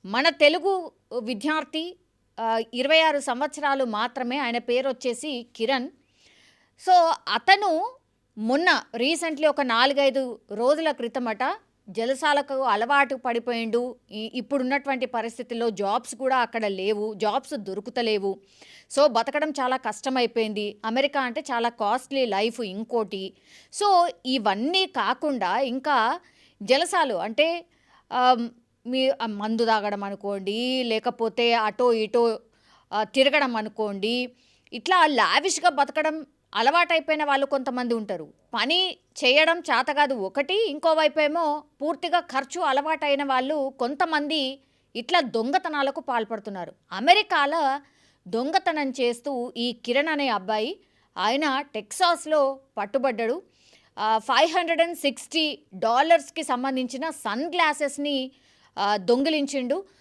మన తెలుగు విద్యార్థి 26 సంవత్సరాలు మాత్రమే. ఆయన పేరొచ్చేసి కిరణ్. సో, అతను మొన్న రీసెంట్‌లీ ఒక 4, 5 రోజుల క్రితమట జలసాలకు అలవాటు పడిపోయిండు. ఇప్పుడున్నటువంటి పరిస్థితుల్లో జాబ్స్ కూడా అక్కడ లేవు. జాబ్స్ దొరుకుతలేవు. సో, బతకడం చాలా కష్టమైపోయింది. అమెరికా అంటే చాలా కాస్ట్‌లీ లైఫ్ ఇంకోటి. సో, ఇవన్నీ కాకుండా ఇంకా జలసాలు అంటే ఆహ్, మందు తాగడం అనుకోండి, లేకపోతే అటో ఇటో తిరగడం అనుకోండి. ఇట్లా లావిష్‌గా బతకడం అలవాటైపోయిన వాళ్ళు కొంతమంది ఉంటారు. పని చేయడం చేతకాదు ఒకటి, ఇంకోవైపేమో పూర్తిగా ఖర్చు అలవాటైన వాళ్ళు కొంతమంది ఇట్లా దొంగతనాలకు పాల్పడుతున్నారు. అమెరికాలో దొంగతనం చేస్తూ ఈ కిరణ్ అనే అబ్బాయి ఆయన టెక్సాస్‌లో పట్టుబడ్డాడు. $560కి సంబంధించిన సన్ గ్లాసెస్‌ని దొంగిలించిండు.